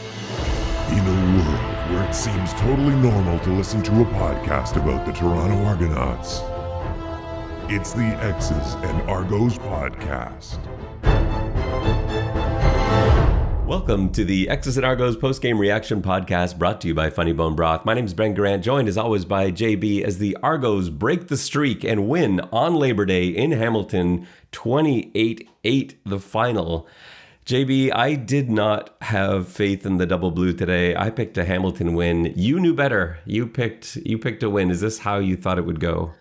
In a world where it seems totally normal to listen to a podcast about the Toronto Argonauts, it's the X's and Argos podcast. Welcome to the X's and Argos post-game reaction podcast brought to you by Funny Bone Broth. My name is Ben Grant, joined as always by JB as the Argos break the streak and win on Labor Day in Hamilton, 28-8 the final. JB, I did not have faith in the double blue today. I picked a Hamilton win. You knew better. You picked a win. Is this how you thought it would go?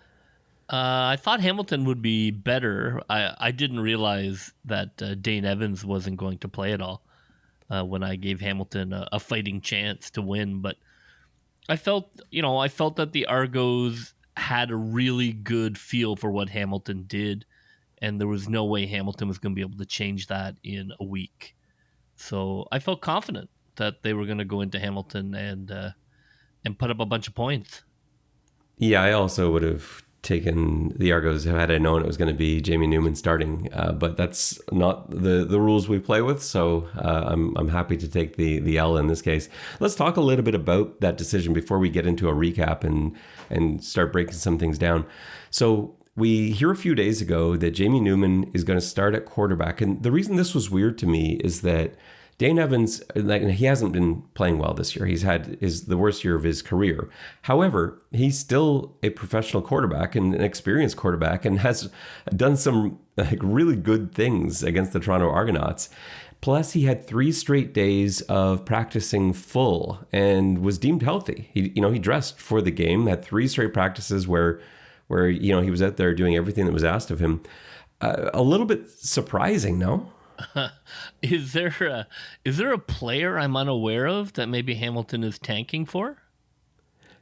I thought Hamilton would be better. I didn't realize that Dane Evans wasn't going to play at all when I gave Hamilton a fighting chance to win. But I felt that the Argos had a really good feel for what Hamilton did. And there was no way Hamilton was going to be able to change that in a week. So I felt confident that they were going to go into Hamilton and put up a bunch of points. Yeah, I also would have taken the Argos had I known it was going to be Jamie Newman starting. But that's not the rules we play with. So I'm happy to take the L in this case. Let's talk a little bit about that decision before we get into a recap and start breaking some things down. So we hear a few days ago that Jamie Newman is going to start at quarterback. And the reason this was weird to me is that Dane Evans, he hasn't been playing well this year. He's had the worst year of his career. However, he's still a professional quarterback and an experienced quarterback and has done some really good things against the Toronto Argonauts. Plus, he had 3 straight days of practicing full and was deemed healthy. He dressed for the game, had 3 straight practices where he was out there doing everything that was asked of him. A little bit surprising, no? Is there a player I'm unaware of that maybe Hamilton is tanking for?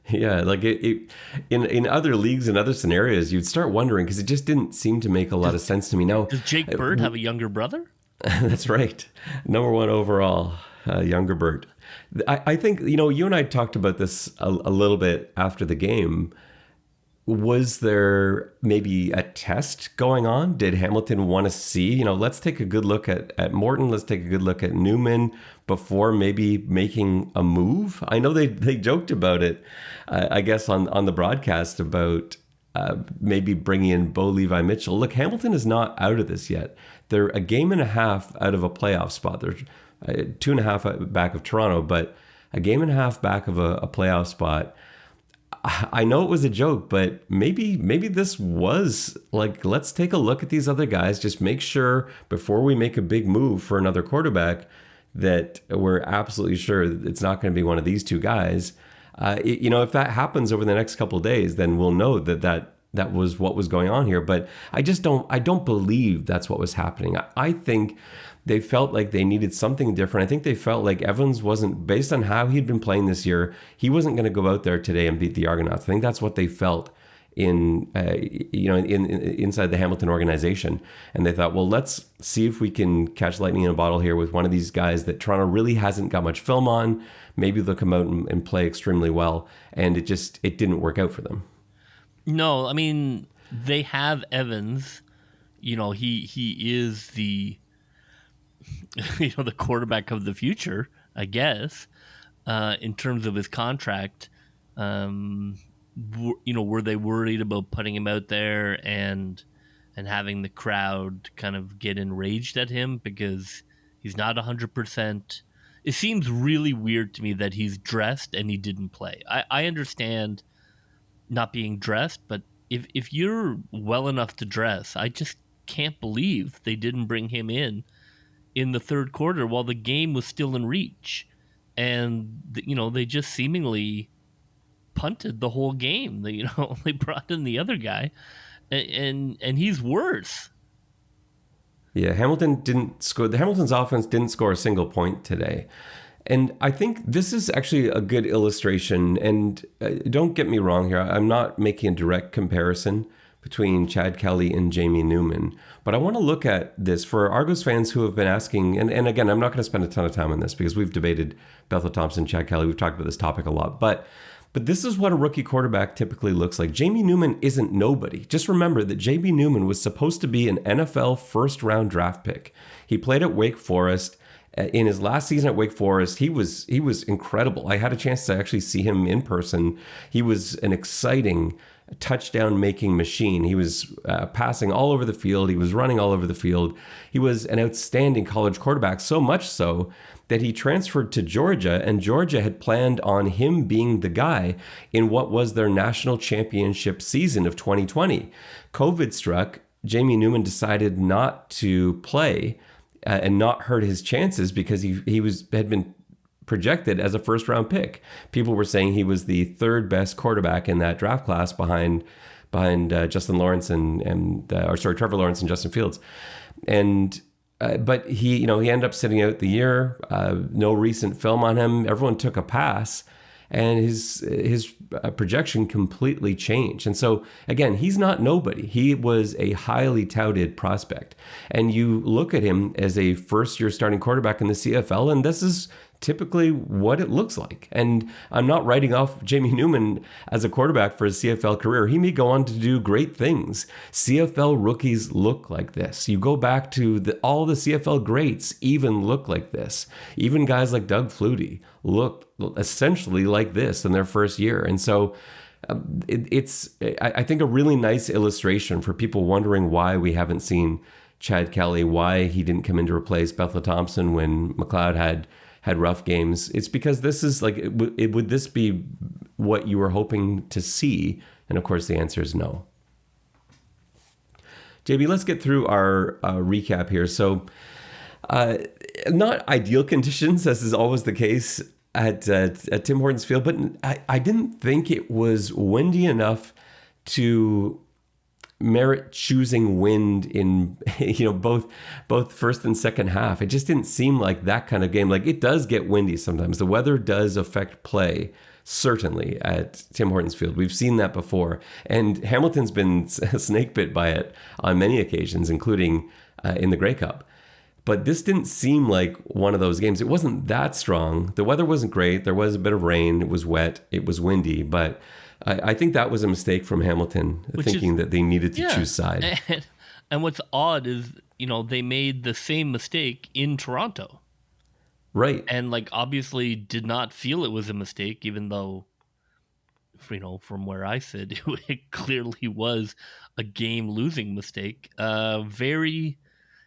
Yeah, like in other leagues and other scenarios, you'd start wondering because it just didn't seem to make a lot of sense to me. Now, does Jake Bird have a younger brother? That's right. Number 1 overall, younger Bert. I think, you and I talked about this a little bit after the game. Was there maybe a test going on? Did Hamilton want to see, let's take a good look at Morton. Let's take a good look at Newman before maybe making a move. I know they joked about it, I guess, on the broadcast about maybe bringing in Bo Levi Mitchell. Look, Hamilton is not out of this yet. They're a game and a half out of a playoff spot. They're 2.5 back of Toronto, but a game and a half back of a playoff spot. I know it was a joke, but maybe this was like, let's take a look at these other guys. Just make sure before we make a big move for another quarterback that we're absolutely sure that it's not going to be one of these 2 guys. If that happens over the next couple of days, then we'll know that was what was going on here. But I don't believe that's what was happening. I think they felt like they needed something different. I think they felt like Evans wasn't, based on how he'd been playing this year, he wasn't going to go out there today and beat the Argonauts. I think that's what they felt inside the Hamilton organization. And they thought, well, let's see if we can catch lightning in a bottle here with one of these guys that Toronto really hasn't got much film on. Maybe they'll come out and play extremely well. And it didn't work out for them. No, I mean, they have Evans. He is the the quarterback of the future, I guess, in terms of his contract. Were they worried about putting him out there and having the crowd kind of get enraged at him because he's not 100%? It seems really weird to me that he's dressed and he didn't play. I understand not being dressed, but if you're well enough to dress, I just can't believe they didn't bring him in the third quarter while the game was still in reach. And, they just seemingly punted the whole game. They brought in the other guy and he's worse. Yeah, Hamilton didn't score. The Hamilton's offense didn't score a single point today. And I think this is actually a good illustration. And don't get me wrong here. I'm not making a direct comparison between Chad Kelly and Jamie Newman. But I want to look at this for Argos fans who have been asking, and again, I'm not going to spend a ton of time on this because we've debated Bethel Thompson, Chad Kelly. We've talked about this topic a lot. But this is what a rookie quarterback typically looks like. Jamie Newman isn't nobody. Just remember that Jamie Newman was supposed to be an NFL first-round draft pick. He played at Wake Forest, In his last season at Wake Forest, he was incredible. I had a chance to actually see him in person. He was an exciting touchdown making machine. He was passing all over the field. He was running all over the field. He was an outstanding college quarterback, so much so that he transferred to Georgia, and Georgia had planned on him being the guy in what was their national championship season of 2020. COVID struck. Jamie Newman decided not to play and not hurt his chances because he had been projected as a first round pick. People were saying he was the third best quarterback in that draft class behind Justin Lawrence Trevor Lawrence and Justin Fields. And but he ended up sitting out the year. No recent film on him. Everyone took a pass, and his projection completely changed. And so again, he's not nobody. He was a highly touted prospect, and you look at him as a first-year starting quarterback in the CFL, and this is typically what it looks like. And I'm not writing off Jamie Newman as a quarterback for his CFL career. He may go on to do great things. CFL rookies look like this. You go back to all the CFL greats even look like this. Even guys like Doug Flutie look essentially like this in their first year. And so it's, I think, a really nice illustration for people wondering why we haven't seen Chad Kelly, why he didn't come in to replace Bethel Thompson when McLeod had rough games. It's because this is like, would this be what you were hoping to see? And of course, the answer is no. JB, let's get through our recap here. So, not ideal conditions, as is always the case at Tim Hortons Field, but I didn't think it was windy enough to merit choosing wind in both first and second half. It just didn't seem like that kind of game. Like, it does get windy sometimes. The weather does affect play, certainly, at Tim Hortons Field. We've seen that before, and Hamilton's been snake bit by it on many occasions, including in the Grey Cup. But this didn't seem like one of those games. It wasn't that strong. The weather wasn't great. There was a bit of rain. It was wet. It was windy, but I think that was a mistake from Hamilton, thinking that they needed to choose side. And what's odd is, they made the same mistake in Toronto. Right. And, obviously did not feel it was a mistake, even though, from where I sit, it clearly was a game-losing mistake.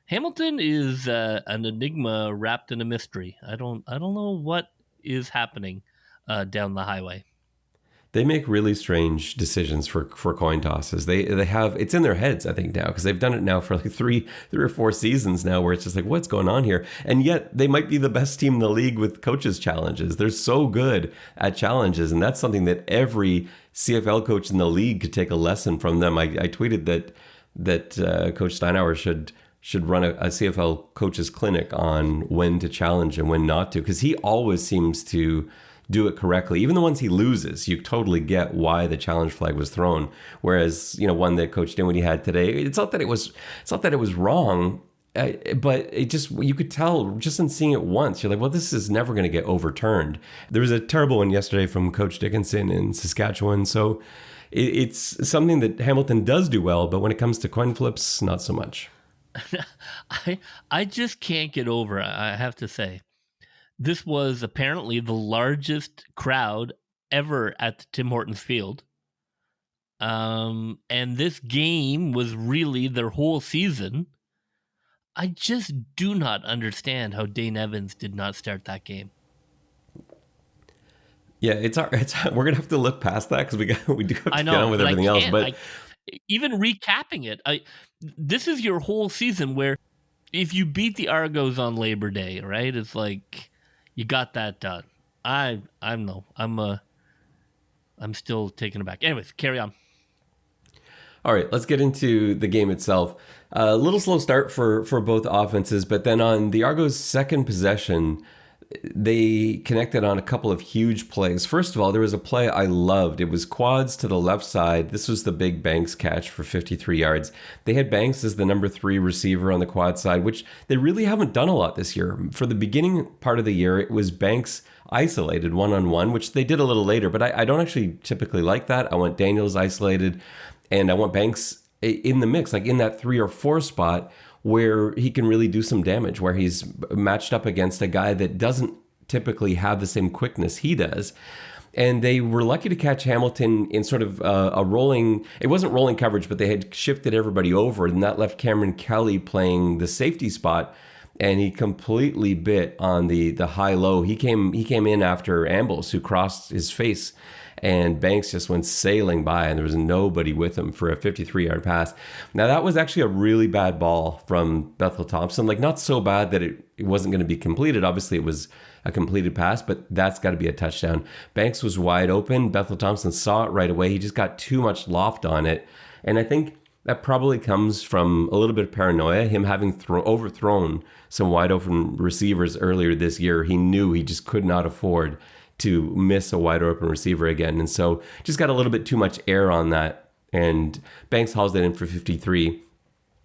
Hamilton is an enigma wrapped in a mystery. I don't know what is happening down the highway. They make really strange decisions for coin tosses. They have, it's in their heads, I think, now, because they've done it now for like three or four seasons now, where it's just like, what's going on here? And yet they might be the best team in the league with coaches' challenges. They're so good at challenges, and that's something that every CFL coach in the league could take a lesson from them. I tweeted that Coach Steinauer should run a CFL coaches clinic on when to challenge and when not to, because he always seems to do it correctly. Even the ones he loses, you totally get why the challenge flag was thrown. Whereas, one that Coach Dinwiddie had today, it's not that it was wrong, but it just, you could tell just in seeing it once, you're like, well, this is never going to get overturned. There was a terrible one yesterday from Coach Dickinson in Saskatchewan. So it's something that Hamilton does do well, but when it comes to coin flips, not so much. I just can't get over it, I have to say. This was apparently the largest crowd ever at Tim Hortons Field. And this game was really their whole season. I just do not understand how Dane Evans did not start that game. Yeah, we're gonna have to look past that because we do have to get on with everything else. But even recapping it, this is your whole season, where if you beat the Argos on Labor Day, right? It's like, you got that done. I'm still taken aback. Anyways, carry on. All right, let's get into the game itself. A little slow start for both offenses, but then on the Argos' second possession, they connected on a couple of huge plays. First of all, there was a play I loved. It was quads to the left side. This was the big Banks catch for 53 yards. They had Banks as the number 3 receiver on the quad side, which they really haven't done a lot this year. For the beginning part of the year, it was Banks isolated one-on-one, which they did a little later, but I don't actually typically like that. I want Daniels isolated, and I want Banks in the mix, like in that 3 or 4 spot, where he can really do some damage, where he's matched up against a guy that doesn't typically have the same quickness he does. And they were lucky to catch Hamilton in sort of a rolling, it wasn't rolling coverage, but they had shifted everybody over, and that left Cameron Kelly playing the safety spot, and he completely bit on the high-low. He came in after Ambles, who crossed his face, and Banks just went sailing by, and there was nobody with him for a 53-yard pass. Now, that was actually a really bad ball from Bethel Thompson. Like, not so bad that it wasn't going to be completed. Obviously, it was a completed pass, but that's got to be a touchdown. Banks was wide open. Bethel Thompson saw it right away. He just got too much loft on it. And I think that probably comes from a little bit of paranoia, him having overthrown some wide open receivers earlier this year. He knew he just could not afford to miss a wide open receiver again. And so just got a little bit too much air on that. And Banks hauls that in for 53.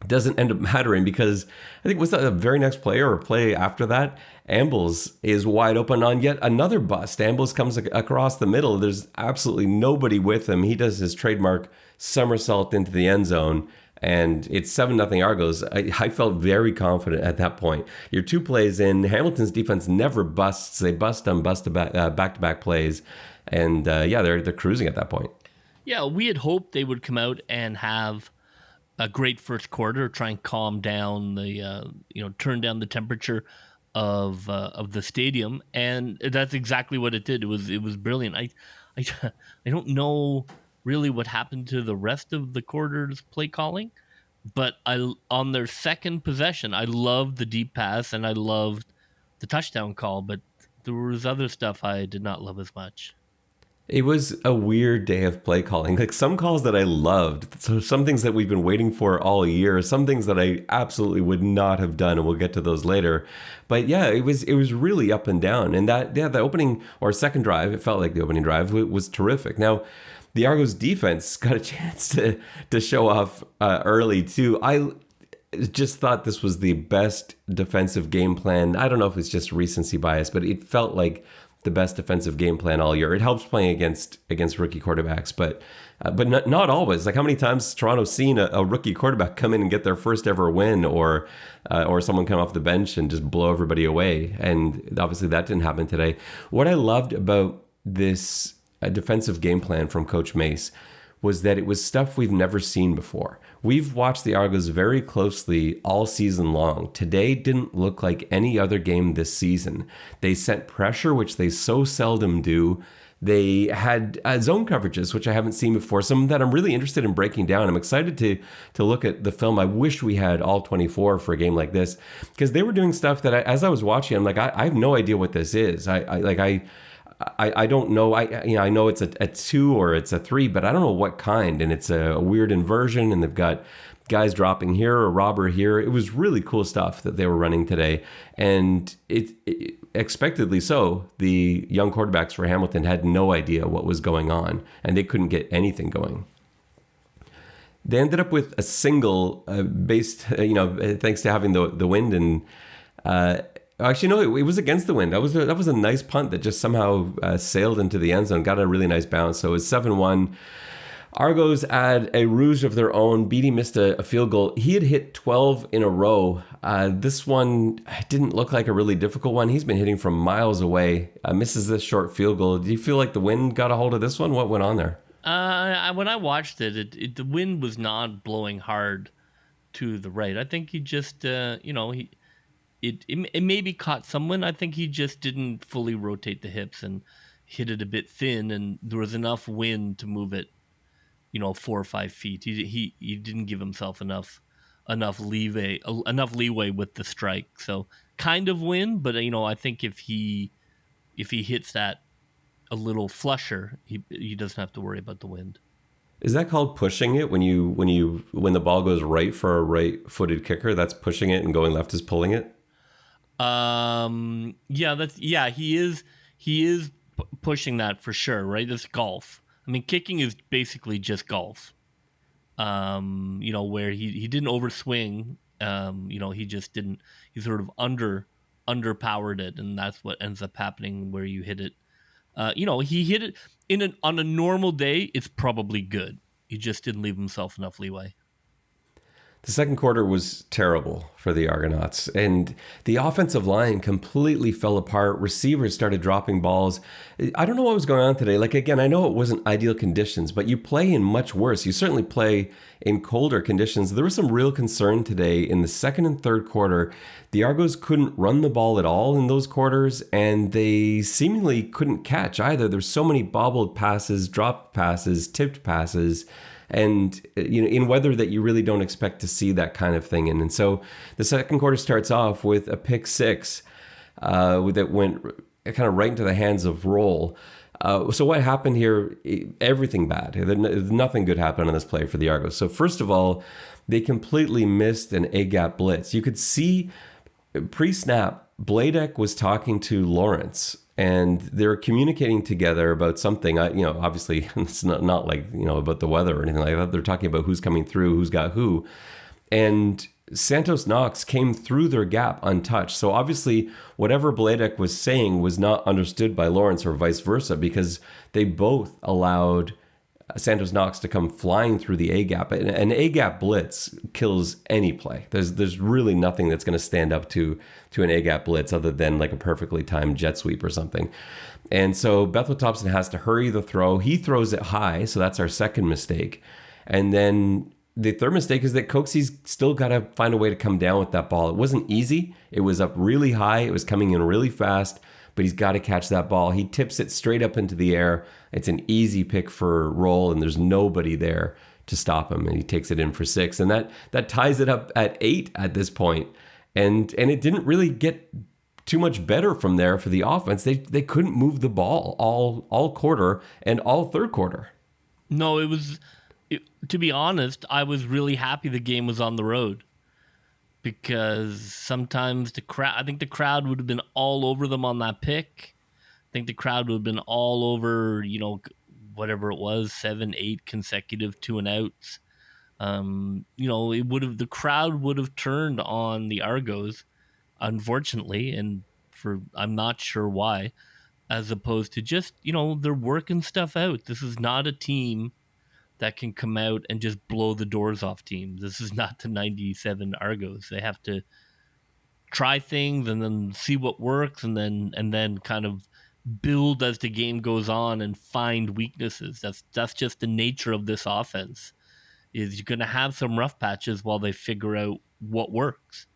Doesn't end up mattering because I think was that the very next play or play after that, Ambles is wide open on yet another bust. Ambles comes across the middle. There's absolutely nobody with him. He does his trademark somersault into the end zone, and it's 7-0 Argos. I felt very confident at that point. You're 2 plays in. Hamilton's defense never busts. They bust on back-to-back plays, and they're cruising at that point. Yeah, we had hoped they would come out and have a great first quarter, try and calm down the turn down the temperature of the stadium, and that's exactly what it did. It was brilliant. I don't know really what happened to the rest of the quarter's play calling, but on their second possession, I loved the deep pass and I loved the touchdown call, but there was other stuff I did not love as much. It was a weird day of play calling. Like some calls that I loved. So some things that we've been waiting for all year, some things that I absolutely would not have done, and we'll get to those later. But yeah, it was really up and down. And the opening or second drive, it felt like the opening drive was terrific. Now, the Argos defense got a chance to show off early too. I just thought this was the best defensive game plan. I don't know if it's just recency bias, but it felt like the best defensive game plan all year. It helps playing against rookie quarterbacks, but not always. Like how many times has Toronto seen a rookie quarterback come in and get their first ever win, or someone come off the bench and just blow everybody away? And obviously that didn't happen today. What I loved about this defensive game plan from Coach Mace was that it was stuff we've never seen before. We've watched the Argos very closely all season long. Today didn't look like any other game this season. They sent pressure, which they so seldom do. They had zone coverages, which I haven't seen before, some that I'm really interested in breaking down. I'm excited to look at the film. I wish we had all 24 for a game like this, because they were doing stuff that as I was watching, I'm like, I have no idea what this is. I don't know. I know it's a 2 or it's a 3, but I don't know what kind. And it's a weird inversion, and they've got guys dropping here, a robber here. It was really cool stuff that they were running today, and it expectedly so. The young quarterbacks for Hamilton had no idea what was going on, and they couldn't get anything going. They ended up with a single based, thanks to having the wind and. Actually, no, it was against the wind. That was a nice punt that just somehow sailed into the end zone, got a really nice bounce. So it was 7-1. Argos add a ruse of their own. Beatty missed a field goal. He had hit 12 in a row. This one didn't look like a really difficult one. He's been hitting from miles away. Misses this short field goal. Do you feel like the wind got a hold of this one? What went on there? When I watched it, the wind was not blowing hard to the right. I think he just, It maybe caught someone. I think he just didn't fully rotate the hips and hit it a bit thin, and there was enough wind to move it, 4 or 5 feet. He didn't give himself enough leeway with the strike. So kind of wind, but I think if he hits that a little flusher, he doesn't have to worry about the wind. Is that called pushing it when the ball goes right for a right-footed kicker? That's pushing it, and going left is pulling it. He is pushing that for sure, right? It's golf. I mean, kicking is basically just golf. Where he didn't overswing. He just didn't. He sort of underpowered it, and that's what ends up happening where you hit it. He hit it on a normal day. It's probably good. He just didn't leave himself enough leeway. The second quarter was terrible for the Argonauts, and the offensive line completely fell apart. Receivers started dropping balls. I don't know what was going on today. Like, again, I know it wasn't ideal conditions, but you play in much worse. You certainly play in colder conditions. There was some real concern today in the second and third quarter. The Argos couldn't run the ball at all in those quarters, and they seemingly couldn't catch either. There's so many bobbled passes, dropped passes, tipped passes, and in weather that you really don't expect to see that kind of thing in. And so the second quarter starts off with a pick six that went kind of right into the hands of Roll. So what happened here? Everything bad. Nothing good happened on this play for the Argos. So first of all, they completely missed an A-gap blitz. You could see pre-snap, Bladek was talking to Lawrence, and they're communicating together about something. Obviously, it's not like, about the weather or anything like that. They're talking about who's coming through, who's got who. And Santos Knox came through their gap untouched. So obviously, whatever Bladek was saying was not understood by Lawrence or vice versa, because they both allowed Santos Knox to come flying through the A-gap. An A-gap blitz kills any play. There's really nothing that's going to stand up to an A-gap blitz other than like a perfectly timed jet sweep or something. And so Bethel Thompson has to hurry the throw. He throws it high, so that's our second mistake. And then the third mistake is that Coxie's still got to find a way to come down with that ball. It wasn't easy. It was up really high. It was coming in really fast, but he's got to catch that ball. He tips it straight up into the air. It's an easy pick for Roll, and there's nobody there to stop him, and he takes it in for 6. And that ties it up at 8 at this point. And it didn't really get too much better from there for the offense. They couldn't move the ball all quarter and all third quarter. No, to be honest, I was really happy the game was on the road, because sometimes I think the crowd would have been all over them on that pick. I think the crowd would have been all over, whatever it was, 7, 8 consecutive 2-and-outs. The crowd would have turned on the Argos, unfortunately, and I'm not sure why, as opposed to just, they're working stuff out. This is not a team that can come out and just blow the doors off teams. This is not the 97 Argos. They have to try things and then see what works, and then kind of build as the game goes on and find weaknesses. That's just the nature of this offense. Is you're going to have some rough patches while they figure out what works.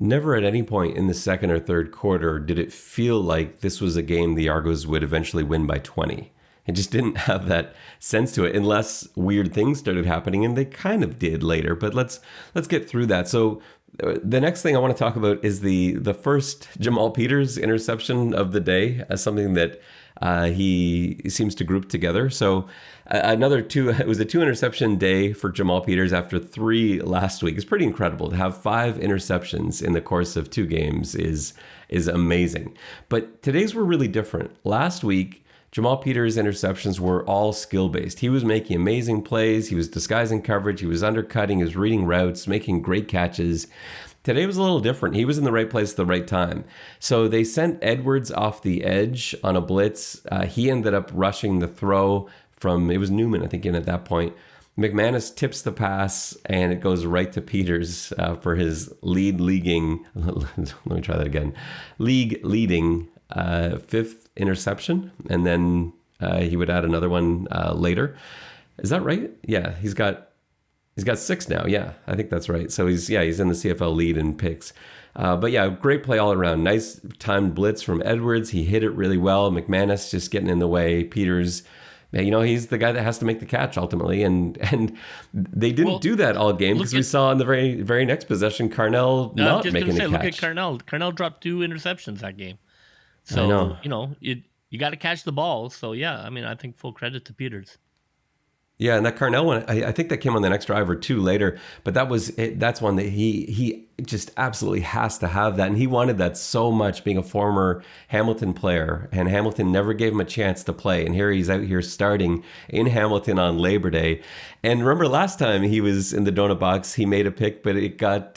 Never at any point in the second or third quarter did it feel like this was a game the Argos would eventually win by 20. It just didn't have that sense to it, unless weird things started happening, and they kind of did later. But let's get through that. So the next thing I want to talk about is the first Jamal Peters interception of the day, as something that he seems to group together. So it was a 2 interception day for Jamal Peters after 3 last week. It's pretty incredible to have 5 interceptions in the course of 2 games is amazing. But today's were really different. Last week, Jamal Peters' interceptions were all skill-based. He was making amazing plays. He was disguising coverage. He was undercutting. He was reading routes, making great catches. Today was a little different. He was in the right place at the right time. So they sent Edwards off the edge on a blitz. He ended up rushing the throw it was Newman, I think, in at that point. McManus tips the pass, and it goes right to Peters for his league-leading 5th interception, and then he would add another one later. Is that right? Yeah, he's got 6 now. Yeah, I think that's right. So he's in the CFL lead in picks. But yeah, great play all around. Nice timed blitz from Edwards. He hit it really well. McManus just getting in the way. Peters, he's the guy that has to make the catch ultimately, and they didn't do that all game, because we saw in the very very next possession Carnell not making the catch. Look at Carnell. Carnell dropped 2 interceptions that game. So, you got to catch the ball. So, yeah, I think full credit to Peters. Yeah, and that Carnell one, I think that came on the next drive or 2 later, but that's one that he just absolutely has to have that, and he wanted that so much, being a former Hamilton player, and Hamilton never gave him a chance to play, and here he's out here starting in Hamilton on Labor Day. And remember last time he was in the donut box, he made a pick, but it got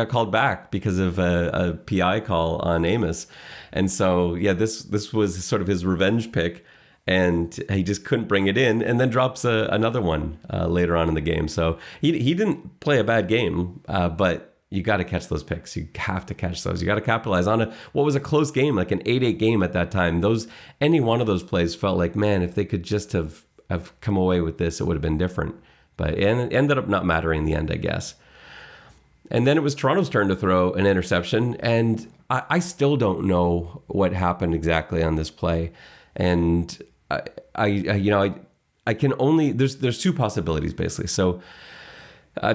called back because of a PI call on Amos. And so, yeah, this was sort of his revenge pick. and he just couldn't bring it in, and then drops another one later on in the game. So he didn't play a bad game, but you got to catch those picks. You have to catch those. You got to capitalize on what was a close game, like an 8-8 game at that time. Any one of those plays felt like, man, if they could just have come away with this, it would have been different. But it ended up not mattering in the end, I guess. And then it was Toronto's turn to throw an interception, and I still don't know what happened exactly on this play. And I can only there's two possibilities basically. So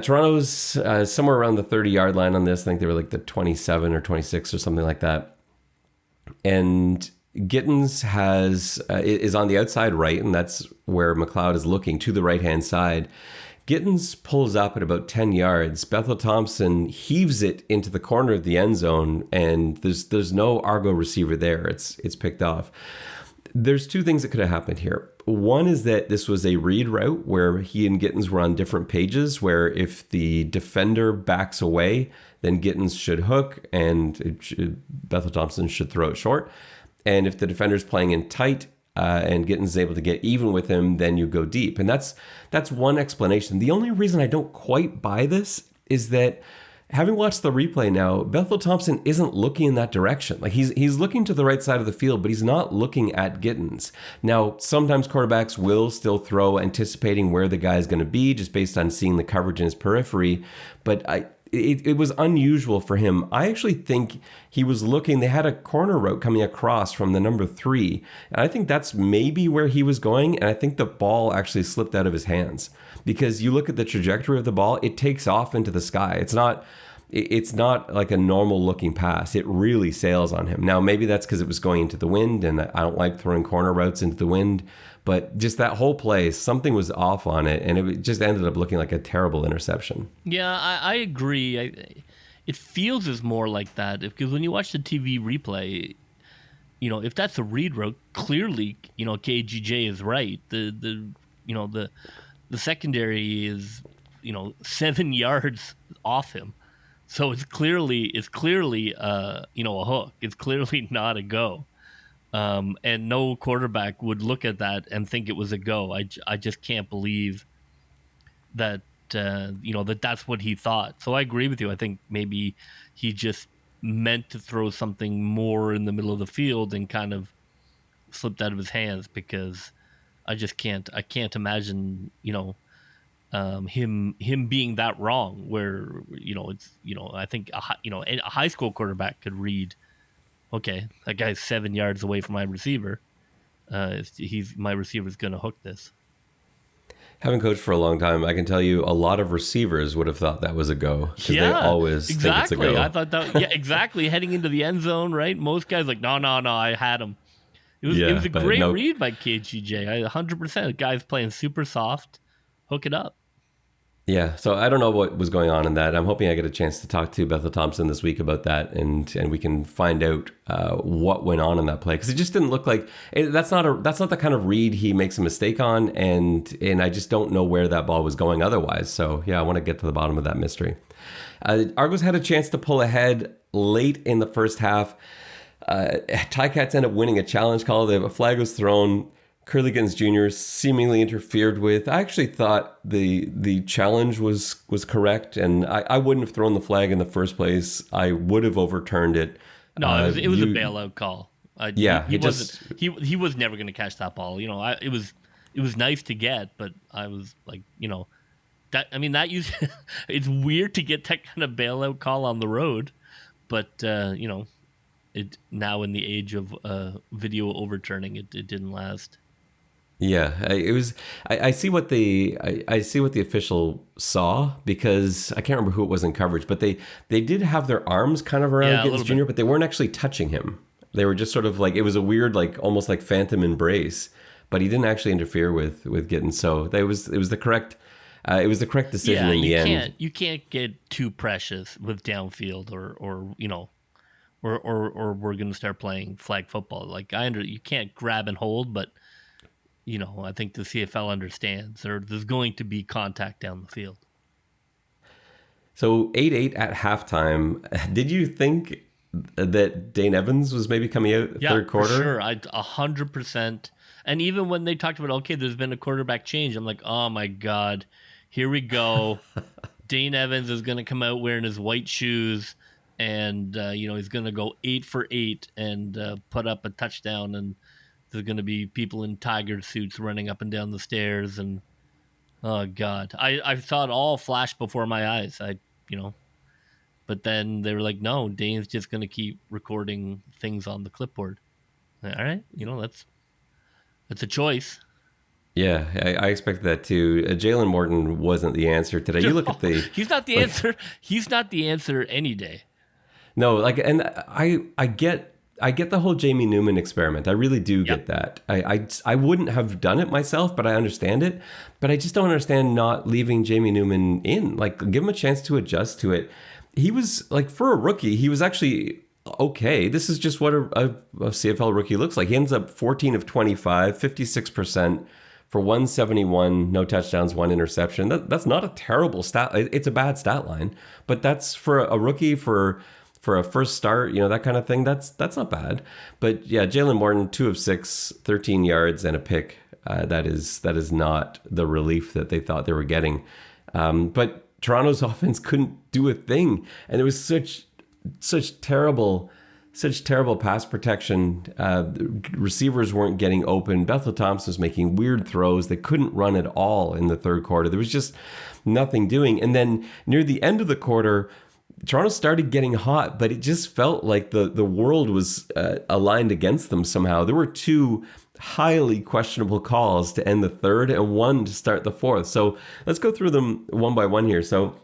Toronto's somewhere around the 30-yard line on this. I think they were like the 27 or 26 or something like that. And Gittins is on the outside right, and that's where McLeod is looking, to the right-hand side. Gittins pulls up at about 10 yards. Bethel Thompson heaves it into the corner of the end zone, and there's no Argo receiver there. It's picked off. There's two things that could have happened here. One is that this was a read route where he and Gittins were on different pages, where if the defender backs away, then Gittins should hook, and Bethel Thompson should throw it short. And if the defender's playing in tight, and Gittins is able to get even with him, then you go deep. And that's one explanation. The only reason I don't quite buy this is that, having watched the replay now, Bethel Thompson isn't looking in that direction. Like he's looking to the right side of the field, but he's not looking at Gittins. Now, sometimes quarterbacks will still throw anticipating where the guy is going to be just based on seeing the coverage in his periphery. But it was unusual for him. I actually think he was looking, they had a corner route coming across from the number 3. And I think that's maybe where he was going. And I think the ball actually slipped out of his hands, because you look at the trajectory of the ball, it takes off into the sky. It's not like a normal looking pass. It really sails on him. Now, maybe that's because it was going into the wind, and I don't like throwing corner routes into the wind. But just that whole play, something was off on it, and it just ended up looking like a terrible interception. Yeah, I agree. It feels as more like that, because when you watch the TV replay, if that's a read route, clearly, KGJ is right. The secondary is, 7 yards off him, so it's clearly a hook. It's clearly not a go. And no quarterback would look at that and think it was a go. I just can't believe that, that's what he thought. So I agree with you. I think maybe he just meant to throw something more in the middle of the field and kind of slipped out of his hands, because I can't imagine, him being that wrong, where, I think, a high school quarterback could read, okay, that guy's 7 yards away from my receiver. My receiver's going to hook this. Having coached for a long time, I can tell you a lot of receivers would have thought that was a go, because they always think it's a go. I thought that. Yeah, exactly. Heading into the end zone, right? Most guys like, no, I had him. It was a great read by KGJ. 100%. The guy's playing super soft. Hook it up. Yeah, so I don't know what was going on in that. I'm hoping I get a chance to talk to Bethel Thompson this week about that, and we can find out what went on in that play, because it just didn't look like that's not the kind of read he makes a mistake on, and I just don't know where that ball was going otherwise. So yeah, I want to get to the bottom of that mystery. Argos had a chance to pull ahead late in the first half. Ticats end up winning a challenge call. A flag was thrown. Curly Gittins Jr. seemingly interfered with. I actually thought the challenge was correct, and I wouldn't have thrown the flag in the first place. I would have overturned it. No, it was a bailout call. He was never going to catch that ball. It was nice to get, but I was like, it's weird to get that kind of bailout call on the road, but it now in the age of video overturning, it didn't last. Yeah, it was. I see what the official saw, because I can't remember who it was in coverage, but they did have their arms kind of around Gittins Jr., but they weren't actually touching him. They were just sort of like, it was a weird, like almost like phantom embrace, but he didn't actually interfere with Gittins. So it was the correct decision in the end. You can't get too precious with downfield, or we're going to start playing flag football. Like you can't grab and hold, but I think the CFL understands there's going to be contact down the field. So 8-8 at halftime. Did you think that Dane Evans was maybe coming out third quarter? For sure. 100%. And even when they talked about, okay, there's been a quarterback change, I'm like, oh my God, here we go. Dane Evans is going to come out wearing his white shoes, and he's going to go 8 for 8 and put up a touchdown, and there's going to be people in tiger suits running up and down the stairs, and oh God, I saw it all flash before my eyes. But then they were like, no, Dane's just going to keep recording things on the clipboard. All right, that's a choice. Yeah, I expected that too. Jalen Morton wasn't the answer today. You look at the... He's not the answer. He's not the answer any day. No, and I get the whole Jamie Newman experiment. I really do get that. I wouldn't have done it myself, but I understand it. But I just don't understand not leaving Jamie Newman in. Like, give him a chance to adjust to it. He was, like, for a rookie, he was actually okay. This is just what a CFL rookie looks like. He ends up 14 of 25, 56%. For 171, no touchdowns, 1 interception. That's not a terrible stat. It's a bad stat line, but that's for a rookie, for a first start, that kind of thing. That's not bad. But yeah, Jalen Morton, 2 of 6, 13 yards and a pick. That is not the relief that they thought they were getting. But Toronto's offense couldn't do a thing, and there was such terrible pass protection. Receivers weren't getting open. Bethel Thompson was making weird throws. They couldn't run at all in the third quarter. There was just nothing doing. And then near the end of the quarter, Toronto started getting hot, but it just felt like the world was aligned against them somehow. There were 2 highly questionable calls to end the third and 1 to start the fourth. So let's go through them one by one here. So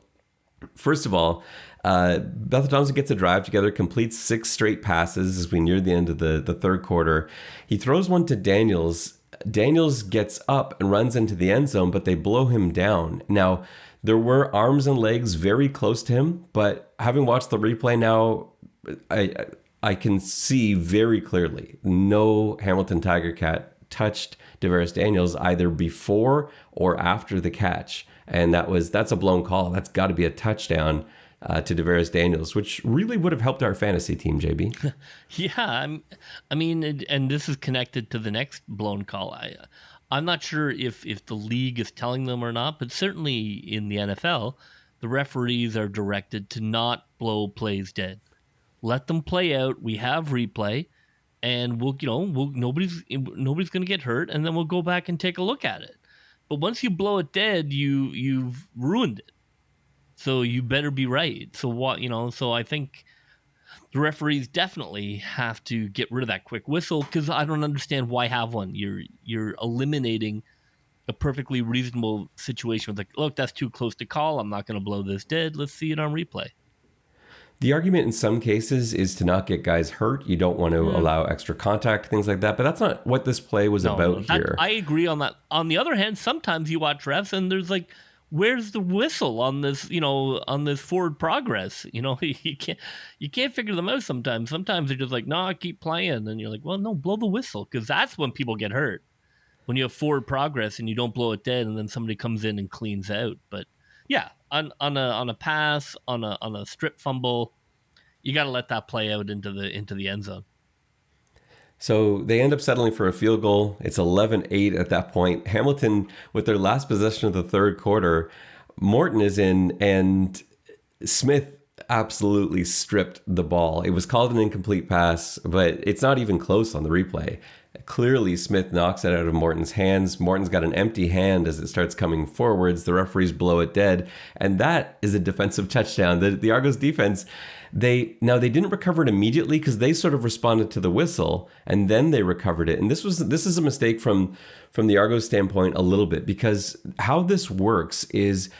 first of all, Bethel Thompson gets a drive together, completes 6 straight passes as we near the end of the third quarter. He throws one to Daniels. Daniels gets up and runs into the end zone, but they blow him down. Now, there were arms and legs very close to him, but having watched the replay now, I can see very clearly no Hamilton Tiger Cat touched DeVaris Daniels either before or after the catch. And that's a blown call. That's got to be a touchdown to DeVaris Daniels, which really would have helped our fantasy team, JB. Yeah, I mean, and this is connected to the next blown call. I'm not sure if the league is telling them or not, but certainly in the NFL, the referees are directed to not blow plays dead. Let them play out. We have replay, and nobody's going to get hurt, and then we'll go back and take a look at it. But once you blow it dead, you've ruined it. So you better be right. So I think the referees definitely have to get rid of that quick whistle, because I don't understand why have one. You're eliminating a perfectly reasonable situation with, like, look, that's too close to call. I'm not going to blow this dead. Let's see it on replay. The argument in some cases is to not get guys hurt. You don't want to allow extra contact, things like that. But that's not what this play was about here. I agree on that. On the other hand, sometimes you watch refs and there's like, where's the whistle on this, on this forward progress? You can't figure them out sometimes. Sometimes they're just like, no, keep playing. And you're like, well, no, blow the whistle, because that's when people get hurt. When you have forward progress and you don't blow it dead and then somebody comes in and cleans out. But yeah, on a pass, on a strip fumble, you got to let that play out into the end zone. So they end up settling for a field goal. It's 11-8 at that point. Hamilton, with their last possession of the third quarter, Morton is in, and Smith absolutely stripped the ball. It was called an incomplete pass, but it's not even close on the replay. Clearly, Smith knocks it out of Morton's hands. Morton's got an empty hand as it starts coming forwards. The referees blow it dead, and that is a defensive touchdown. The Argos defense, they didn't recover it immediately because they sort of responded to the whistle, and then they recovered it. And this is a mistake from the Argos standpoint a little bit, because how this works is,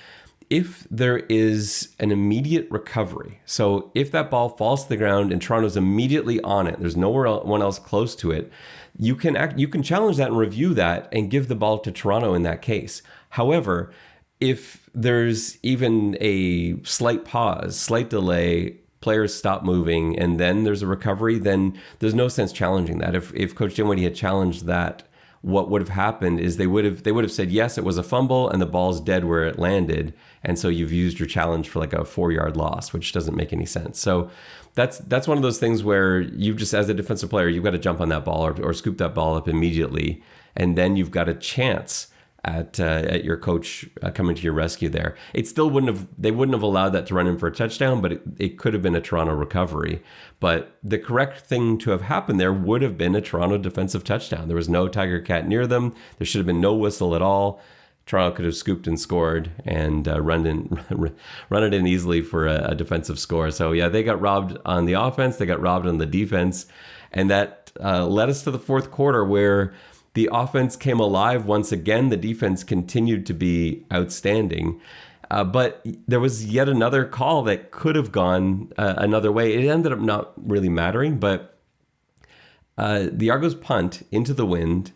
if there is an immediate recovery, so if that ball falls to the ground and Toronto's immediately on it, there's one else close to it, you can challenge that and review that and give the ball to Toronto in that case. However, if there's even a slight pause, slight delay, players stop moving, and then there's a recovery, then there's no sense challenging that. If Coach Dinwiddie had challenged that what would have happened is they would have said, yes, it was a fumble and the ball's dead where it landed. And so you've used your challenge for like a 4-yard loss, which doesn't make any sense. So that's one of those things where you just, as a defensive player, you've got to jump on that ball or scoop that ball up immediately. And then you've got a chance at your coach coming to your rescue there. They wouldn't have allowed that to run in for a touchdown, but it could have been a Toronto recovery. But the correct thing to have happened there would have been a Toronto defensive touchdown. There was no Tiger Cat near them. There should have been no whistle at all. Toronto could have scooped and scored and run it in easily for a defensive score. So yeah, they got robbed on the offense. They got robbed on the defense. And that led us to the fourth quarter where the offense came alive once again. The defense continued to be outstanding. But there was yet another call that could have gone another way. It ended up not really mattering, but the Argos punt into the wind,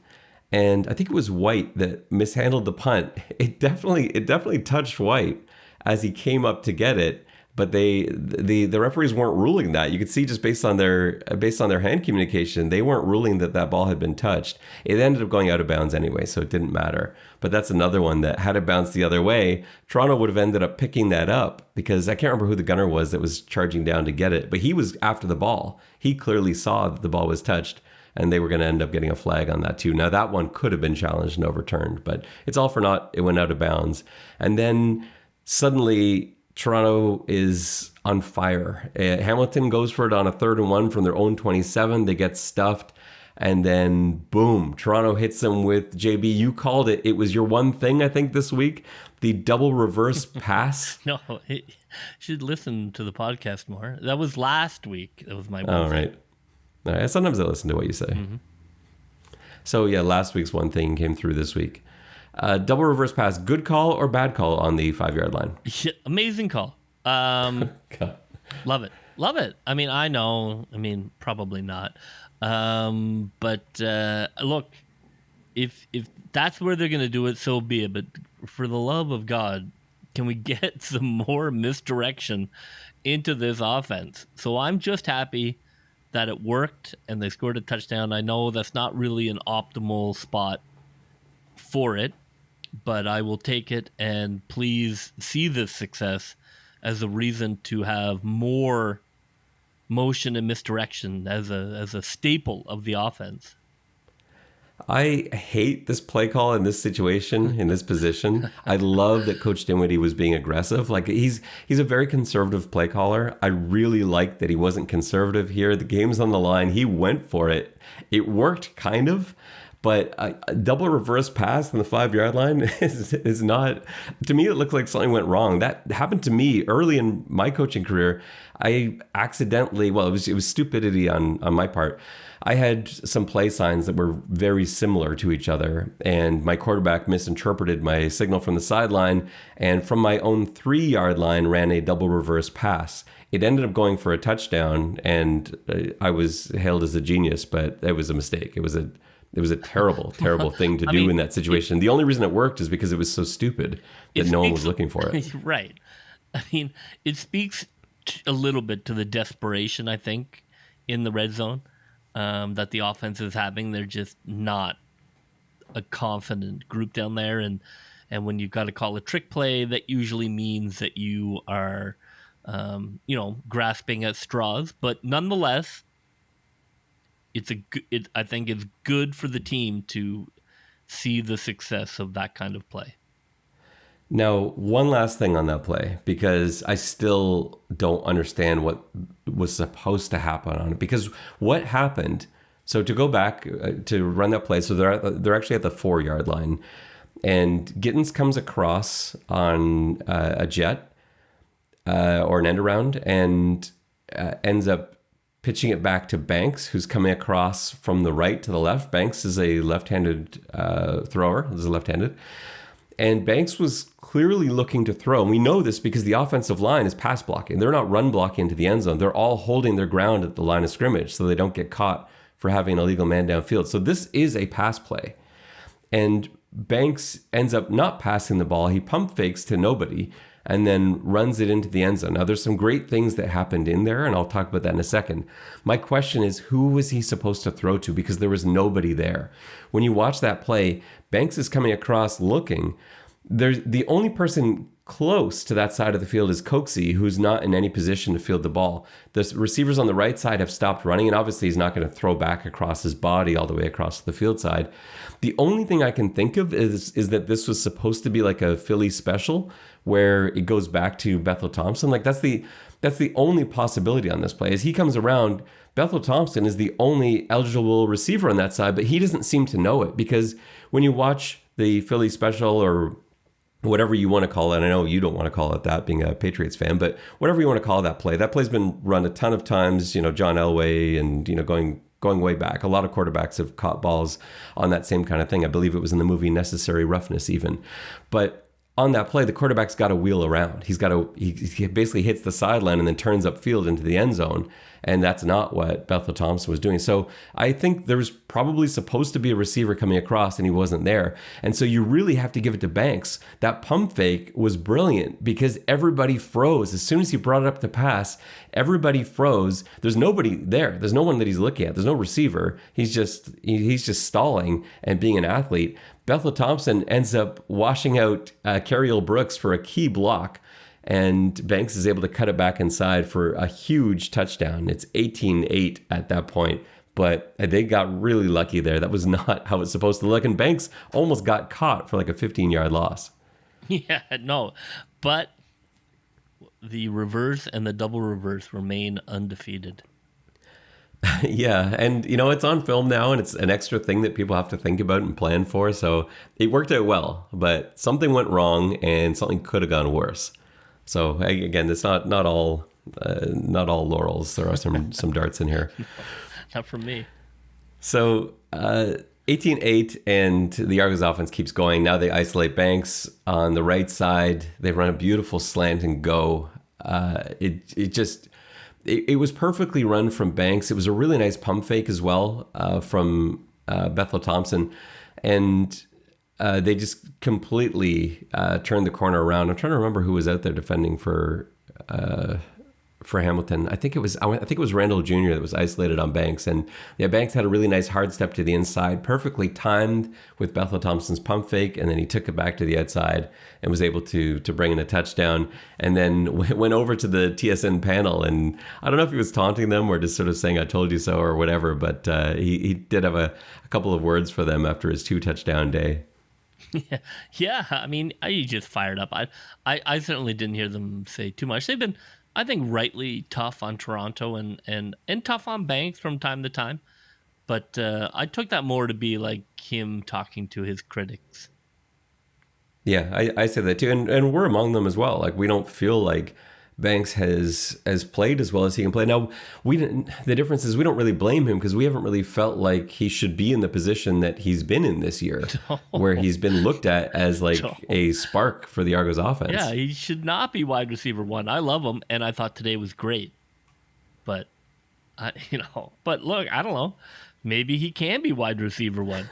and I think it was White that mishandled the punt. It definitely touched White as he came up to get it. But the referees weren't ruling that. You could see just based on their hand communication, they weren't ruling that ball had been touched. It ended up going out of bounds anyway, so it didn't matter. But that's another one that had it bounced the other way, Toronto would have ended up picking that up, because I can't remember who the gunner was that was charging down to get it, but he was after the ball. He clearly saw that the ball was touched, and they were going to end up getting a flag on that too. Now that one could have been challenged and overturned, but it's all for naught. It went out of bounds. And then suddenly Toronto is on fire. Hamilton goes for it on a 3rd and 1 from their own 27. They get stuffed. And then, boom, Toronto hits them with, JB, you called it. It was your one thing, I think, this week. The double reverse pass. No, you should listen to the podcast more. That was last week. That was my one Oh, thing. All right. Sometimes I listen to what you say. Mm-hmm. So, yeah, last week's one thing came through this week. Double reverse pass, good call or bad call on the 5-yard line? Amazing call. Love it. Love it. I mean, I know. I mean, probably not. But look, if that's where they're going to do it, so be it. But for the love of God, can we get some more misdirection into this offense? So I'm just happy that it worked and they scored a touchdown. I know that's not really an optimal spot for it, but I will take it, and please see this success as a reason to have more motion and misdirection as a staple of the offense. I hate this play call in this situation, in this position. I love that Coach Dinwiddie was being aggressive. Like he's a very conservative play caller. I really like that he wasn't conservative here. The game's on the line. He went for it. It worked kind of. But a double reverse pass on the 5-yard line is not, to me, it looked like something went wrong. That happened to me early in my coaching career. I accidentally, well, it was stupidity on my part. I had some play signs that were very similar to each other, and my quarterback misinterpreted my signal from the sideline, and from my own 3-yard line ran a double reverse pass. It ended up going for a touchdown, and I was hailed as a genius, but it was a mistake. It was a terrible, terrible thing to do in that situation. The only reason it worked is because it was so stupid that no one was looking for it. Right. I mean, it speaks a little bit to the desperation, I think, in the red zone that the offense is having. They're just not a confident group down there. And when you've got to call a trick play, that usually means that you are, grasping at straws. But nonetheless, I think it's good for the team to see the success of that kind of play. Now, one last thing on that play, because I still don't understand what was supposed to happen on it. Because what happened, so to go back to run that play, so they're actually at the 4-yard line, and Gittins comes across on a jet or an end around and ends up pitching it back to Banks, who's coming across from the right to the left. Banks is a left-handed thrower. This is left-handed. And Banks was clearly looking to throw. And we know this because the offensive line is pass blocking. They're not run blocking into the end zone. They're all holding their ground at the line of scrimmage so they don't get caught for having an illegal man downfield. So this is a pass play. And Banks ends up not passing the ball. He pump fakes to nobody. and then runs it into the end zone. Now, there's some great things that happened in there, and I'll talk about that in a second. My question is, who was he supposed to throw to? Because there was nobody there. When you watch that play, Banks is coming across looking. There's the only person close to that side of the field is Coxie, who's not in any position to field the ball. The receivers on the right side have stopped running, and obviously he's not going to throw back across his body all the way across the field side. The only thing I can think of is that this was supposed to be like a Philly special where it goes back to Bethel Thompson. Like that's the only possibility on this play. As he comes around, Bethel Thompson is the only eligible receiver on that side, but he doesn't seem to know it, because when you watch the Philly special, or whatever you want to call it. I know you don't want to call it that, being a Patriots fan, but whatever you want to call that play's been run a ton of times, John Elway, and, going way back. A lot of quarterbacks have caught balls on that same kind of thing. I believe it was in the movie Necessary Roughness even. But on that play, the quarterback's got to wheel around. He basically hits the sideline and then turns upfield into the end zone. And that's not what Bethel Thompson was doing. So I think there was probably supposed to be a receiver coming across, and he wasn't there. And so you really have to give it to Banks. That pump fake was brilliant because everybody froze. As soon as he brought it up to pass, everybody froze. There's nobody there. There's no one that he's looking at. There's no receiver. He's just stalling and being an athlete. Bethel Thompson ends up washing out Carriel Brooks for a key block, and Banks is able to cut it back inside for a huge touchdown. It's 18-8 at that point, but they got really lucky there. That was not how it's supposed to look, and Banks almost got caught for like a 15-yard loss. Yeah, no, but the reverse and the double reverse remain undefeated. Yeah, and it's on film now, and it's an extra thing that people have to think about and plan for, so it worked out well, but something went wrong, and something could have gone worse. So again, it's not all laurels. There are some darts in here. Not for me. So 18-8, and the Argos offense keeps going. Now they isolate Banks on the right side. They run a beautiful slant and go. It was perfectly run from Banks. It was a really nice pump fake as well from Bethel Thompson, and they just completely turned the corner around. I'm trying to remember who was out there defending for Hamilton. I think it was Randall Jr. that was isolated on Banks, and yeah, Banks had a really nice hard step to the inside, perfectly timed with Bethel Thompson's pump fake, and then he took it back to the outside and was able to bring in a touchdown, and then went over to the TSN panel, and I don't know if he was taunting them or just sort of saying "I told you so" or whatever, but he did have a couple of words for them after his 2-touchdown day. Yeah. I mean, I just fired up. I certainly didn't hear them say too much. They've been, I think, rightly tough on Toronto and tough on Banks from time to time. But I took that more to be like him talking to his critics. Yeah, I say that too, and we're among them as well. Like, we don't feel like Banks has played as well as he can play. Now, the difference is we don't really blame him because we haven't really felt like he should be in the position that he's been in this year, where he's been looked at as like a spark for the Argos offense. Yeah, he should not be wide receiver one. I love him, and I thought today was great. But, but look, I don't know. Maybe he can be wide receiver one.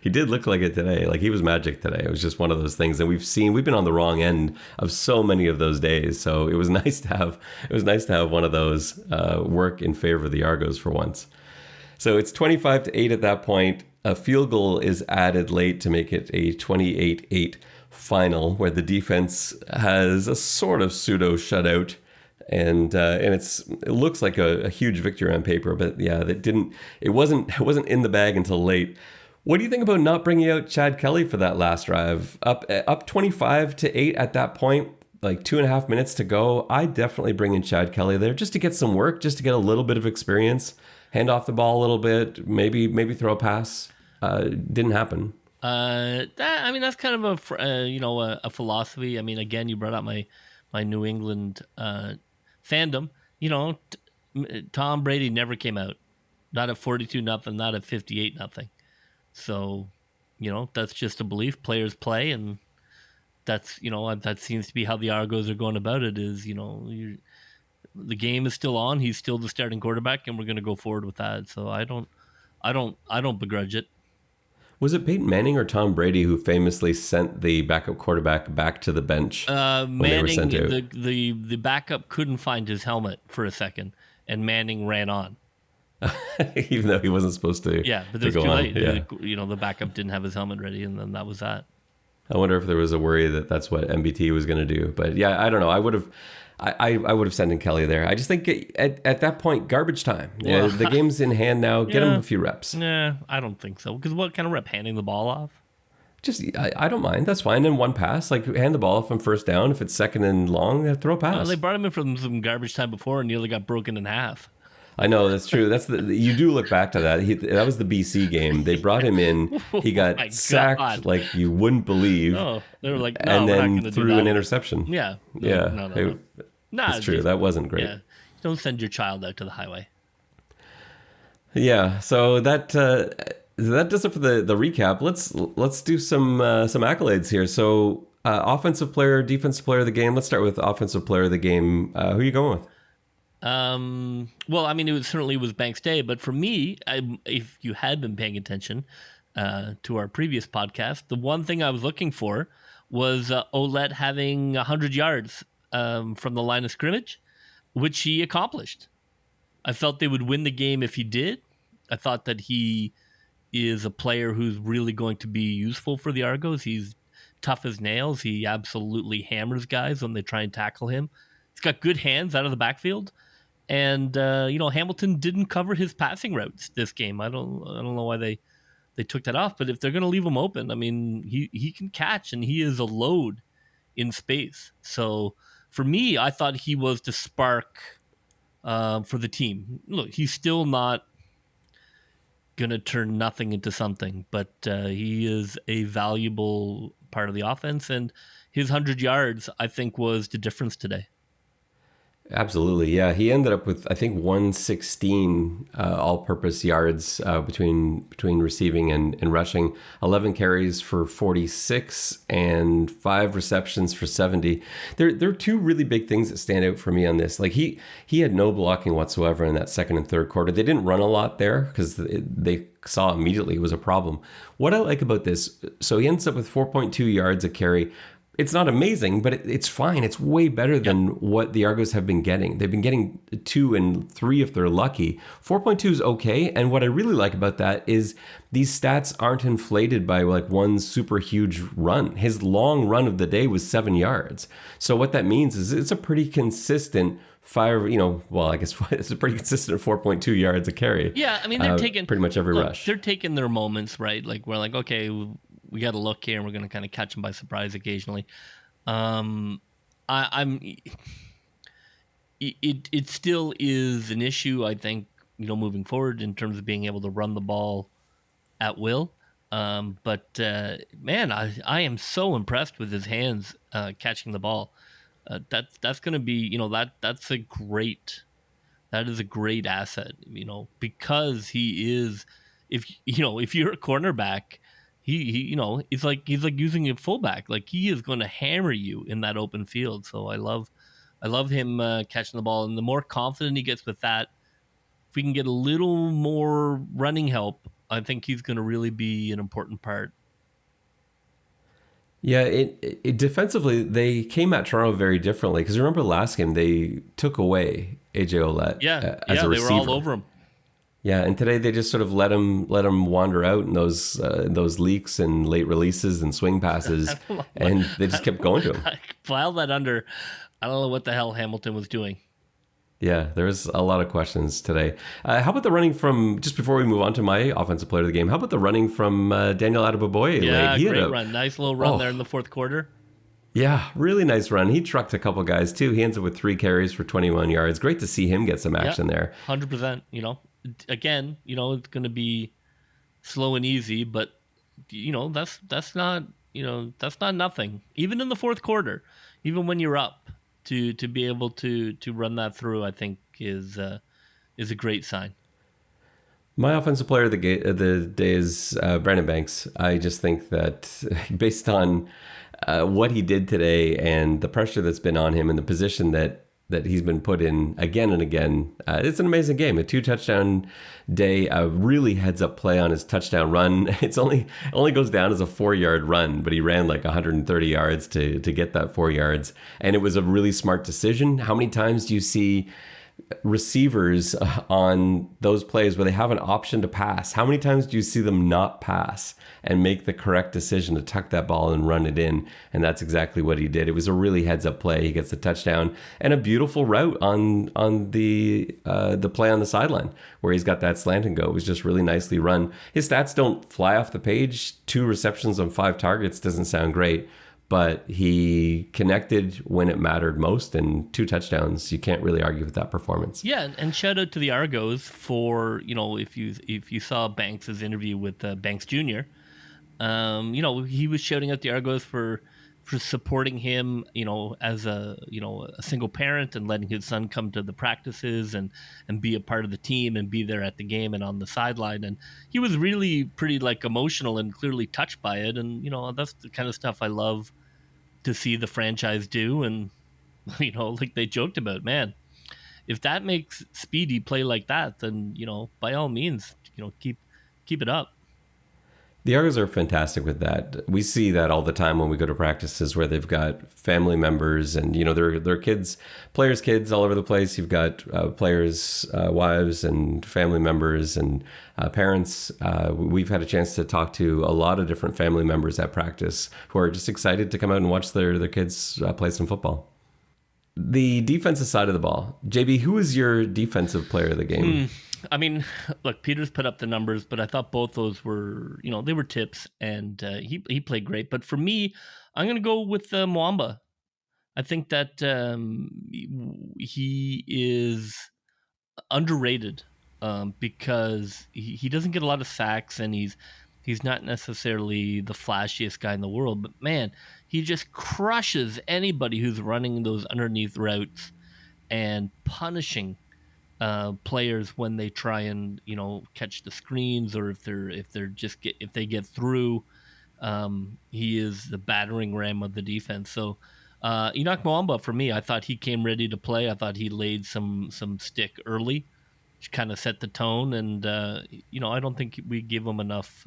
He did look like it today. Like, he was magic today. It was just one of those things that we've been on the wrong end of so many of those days. So it was nice to have one of those work in favor of the Argos for once. So it's 25-8 at that point. A field goal is added late to make it a 28-8 final, where the defense has a sort of pseudo shutout. And it looks like a huge victory on paper, but yeah, it wasn't in the bag until late. What do you think about not bringing out Chad Kelly for that last drive? Up 25-8 at that point, like 2.5 minutes to go. I definitely bring in Chad Kelly there just to get some work, just to get a little bit of experience, hand off the ball a little bit, maybe throw a pass. Didn't happen. That's kind of a philosophy. I mean, again, you brought up my New England fandom. Tom Brady never came out, not at 42-0, not at 58-0. So, that's just a belief. Players play, and that's, that seems to be how the Argos are going about it is, the game is still on. He's still the starting quarterback, and we're going to go forward with that. So I don't begrudge it. Was it Peyton Manning or Tom Brady who famously sent the backup quarterback back to the bench when they were Manning, sent out? the backup couldn't find his helmet for a second, and Manning ran on. Even though he wasn't supposed Yeah, but it to was go too on. late. Yeah. The backup didn't have his helmet ready, and then that was that. I wonder if there was a worry that that's what MBT was going to do. But yeah, I don't know. I would have sent in Kelly there. I just think at that point, garbage time. Yeah, Well, the game's in hand now. Get him yeah. a few reps. Nah, I don't think so. Because what kind of rep? Handing the ball off? Just I don't mind. That's fine. And one pass, like hand the ball off on first down. If it's second and long, throw a pass. They brought him in from some garbage time before and nearly got broken in half. I know that's true. You do look back to that. That was the BC game. They brought him in. He Oh my got sacked God. like you wouldn't believe. Oh, they were like, no, and we're not then going to do threw that. an interception. Yeah. Yeah. No. That's true. That wasn't great. Yeah. Don't send your child out to the highway. Yeah. So that does it for the recap. Let's do some accolades here. So offensive player, defensive player of the game. Let's start with offensive player of the game. Who are you going with? Well, I mean, it certainly was Banks Day, but for me, if you had been paying attention to our previous podcast, the one thing I was looking for was Ouellette having 100 yards from the line of scrimmage, which he accomplished. I felt they would win the game if he did. I thought that he is a player who's really going to be useful for the Argos. He's tough as nails. He absolutely hammers guys when they try and tackle him. He's got good hands out of the backfield. And Hamilton didn't cover his passing routes this game. I don't know why they took that off. But if they're going to leave him open, I mean, he can catch, and he is a load in space. So for me, I thought he was the spark for the team. Look, he's still not going to turn nothing into something, but he is a valuable part of the offense. And his 100 yards, I think, was the difference today. Absolutely, yeah. He ended up with, I think, 116 all-purpose yards between receiving and rushing. 11 carries for 46 and 5 receptions for 70. There are two really big things that stand out for me on this. Like he had no blocking whatsoever in that second and third quarter. They didn't run a lot there because they saw immediately it was a problem. What I like about this, so he ends up with 4.2 yards a carry. It's not amazing, but it's fine. It's way better than what the Argos have been getting. They've been getting 2 and 3 if they're lucky. 4.2 is okay. And what I really like about that is these stats aren't inflated by like one super huge run. His long run of the day was 7 yards. So what that means is it's a pretty consistent I guess it's a pretty consistent 4.2 yards a carry. Yeah, I mean, they're taking pretty much every rush. They're taking their moments, right? Like we're like, okay, we got to look here, and we're going to kind of catch them by surprise occasionally. It still is an issue, I think, moving forward in terms of being able to run the ball at will. But man, I am so impressed with his hands catching the ball. That's going to be, that is a great asset, because he is, if you're a cornerback, he's like using a fullback. Like he is going to hammer you in that open field. So I love him catching the ball, and the more confident he gets with that, if we can get a little more running help, I think he's going to really be an important part. Yeah, it defensively, they came at Toronto very differently. Because remember last game, they took away AJ Ouellette as a receiver. They were all over him. Yeah, and today they just sort of let him wander out in those leaks and late releases and swing passes, and they just kept going to him. I filed that under. I don't know what the hell Hamilton was doing. Yeah, there's a lot of questions today. How about the running from, just before we move on to my offensive player of the game, how about the running from Daniel Adeboboye? Yeah, great run. Nice little run there in the fourth quarter. Yeah, really nice run. He trucked a couple guys too. He ends up with 3 carries for 21 yards. Great to see him get some action there. 100%. Again, it's going to be slow and easy, but that's not nothing. Even in the fourth quarter, even when you're up, to be able to run that through, I think is a great sign. My offensive player of the day is Brandon Banks. I just think that based on what he did today and the pressure that's been on him and the position that that he's been put in again and again. It's an amazing game. A 2-touchdown day, a really heads-up play on his touchdown run. It's only goes down as a 4-yard run, but he ran like 130 yards to get that 4 yards, and it was a really smart decision. How many times do you see receivers on those plays where they have an option to pass? How many times do you see them not pass and make the correct decision to tuck that ball and run it in? And that's exactly what he did. It was a really heads up play. He gets the touchdown and a beautiful route on the play on the sideline where he's got that slant and go. It was just really nicely run. His stats don't fly off the page. 2 receptions on 5 targets doesn't sound great, but he connected when it mattered most, and 2 touchdowns. You can't really argue with that performance. Yeah, and shout out to the Argos for, if you saw Banks' interview with Banks Jr., he was shouting out the Argos for supporting him, as a single parent and letting his son come to the practices and be a part of the team and be there at the game and on the sideline. And he was really pretty emotional and clearly touched by it. And, that's the kind of stuff I love to see the franchise do. And, like they joked about, man, if that makes Speedy play like that, then, by all means, keep it up. The Argos are fantastic with that. We see that all the time when we go to practices where they've got family members and, their kids, players' kids all over the place. You've got players' wives and family members and parents. We've had a chance to talk to a lot of different family members at practice who are just excited to come out and watch their kids play some football. The defensive side of the ball. JB, who is your defensive player of the game? I mean, look, Peters put up the numbers, but I thought both those were, they were tips, and he played great. But for me, I'm going to go with Mwamba. I think that he is underrated because he doesn't get a lot of sacks, and he's not necessarily the flashiest guy in the world. But man, he just crushes anybody who's running those underneath routes and punishing players when they try and catch the screens, or if they get through. He is the battering ram of the defense. So Enoch Mwamba, for me, I thought he came ready to play. I thought he laid some stick early, which kind of set the tone. And I don't think we give him enough.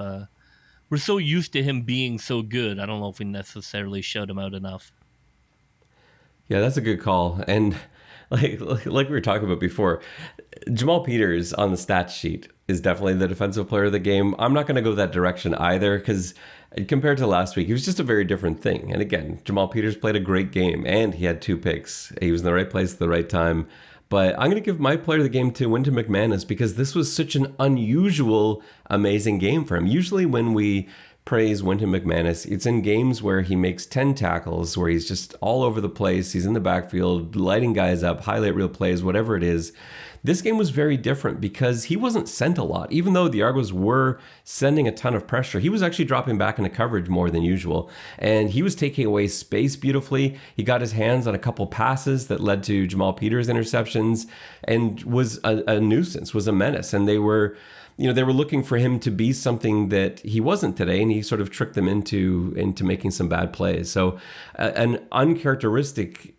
We're so used to him being so good. I don't know if we necessarily showed him out enough. Yeah, that's a good call. And like we were talking about before, Jamal Peters on the stats sheet is definitely the defensive player of the game. I'm not going to go that direction either, because compared to last week, he was just a very different thing. And again, Jamal Peters played a great game, and he had 2 picks. He was in the right place at the right time. But I'm going to give my player of the game to Wynton McManus, because this was such an unusual, amazing game for him. Usually when we praise Wynton McManus, it's in games where he makes 10 tackles, where he's just all over the place. He's in the backfield, lighting guys up, highlight reel plays, whatever it is. This game was very different because he wasn't sent a lot. Even though the Argos were sending a ton of pressure, he was actually dropping back into coverage more than usual. And he was taking away space beautifully. He got his hands on a couple passes that led to Jamal Peters interceptions and was a nuisance, was a menace. And they were looking for him to be something that he wasn't today, and he sort of tricked them into making some bad plays. So an uncharacteristic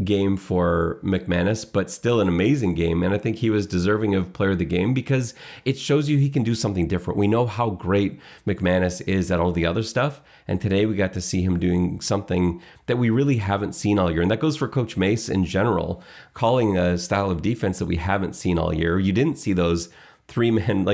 game for McManus, but still an amazing game. And I think he was deserving of player of the game because it shows you he can do something different. We know how great McManus is at all the other stuff. And today we got to see him doing something that we really haven't seen all year. And that goes for Coach Mace in general, calling a style of defense that we haven't seen all year. You didn't see those 3-man,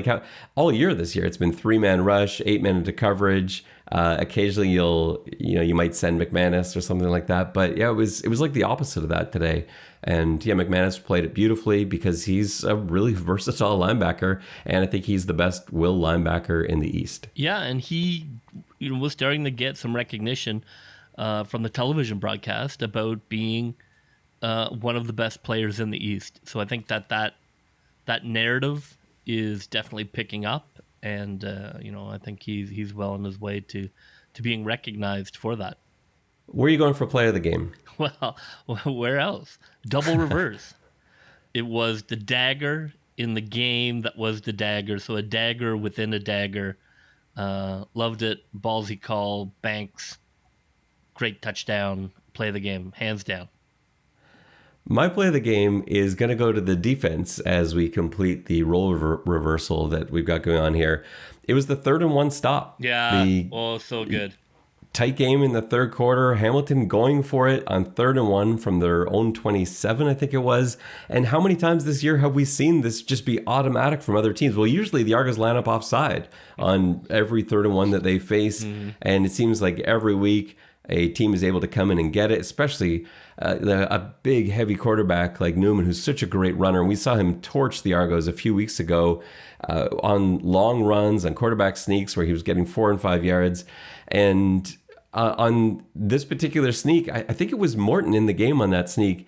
all year this year, it's been 3-man rush, 8-man into coverage. Occasionally you might send McManus or something like that. But yeah, it was like the opposite of that today. And yeah, McManus played it beautifully because he's a really versatile linebacker. And I think he's the best will linebacker in the East. Yeah, and he was starting to get some recognition from the television broadcast about being one of the best players in the East. So I think that narrative is definitely picking up, and I think he's well on his way to being recognized for that. Where are you going for play of the game? Well, where else? Double reverse. It was the dagger in the game that was the dagger, so a dagger within a dagger. Loved it. Ballsy call. Banks. Great touchdown. Play of the game, hands down. My play of the game is going to go to the defense as we complete the role reversal that we've got going on here. It was the 3rd and 1 stop. Yeah. So good. Tight game in the third quarter. Hamilton going for it on 3rd and 1 from their own 27, I think it was. And how many times this year have we seen this just be automatic from other teams? Well, usually the Argos line up offside on every 3rd and 1 that they face. And it seems like every week a team is able to come in and get it, especially a big, heavy quarterback like Newman, who's such a great runner. And we saw him torch the Argos a few weeks ago on long runs, on quarterback sneaks where he was getting 4 and 5 yards. And on this particular sneak, I think it was Morton in the game on that sneak.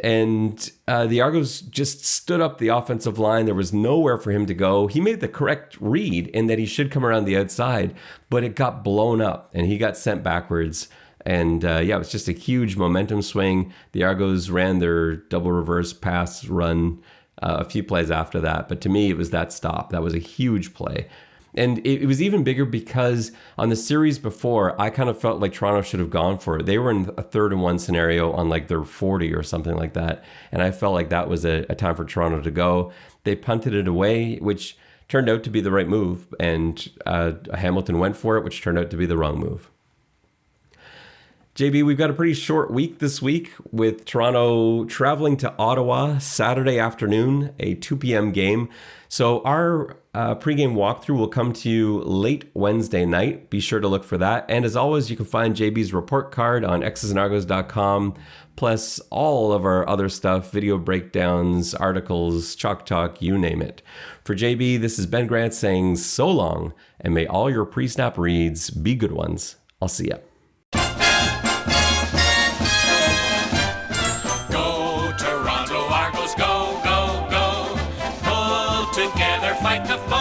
And the Argos just stood up the offensive line. There was nowhere for him to go. He made the correct read in that he should come around the outside, but it got blown up and he got sent backwards. And it was just a huge momentum swing. The Argos ran their double reverse pass run a few plays after that. But to me, it was that stop. That was a huge play. And it was even bigger because on the series before, I kind of felt like Toronto should have gone for it. They were in a 3rd and 1 scenario on like their 40 or something like that. And I felt like that was a time for Toronto to go. They punted it away, which turned out to be the right move. And Hamilton went for it, which turned out to be the wrong move. JB, we've got a pretty short week this week with Toronto traveling to Ottawa Saturday afternoon, a 2 p.m. game. So our pregame walkthrough will come to you late Wednesday night. Be sure to look for that. And as always, you can find JB's report card on xsandargos.com, plus all of our other stuff, video breakdowns, articles, chalk talk, you name it. For JB, this is Ben Grant saying so long, and may all your pre-snap reads be good ones. I'll see ya. Together, fight the foe.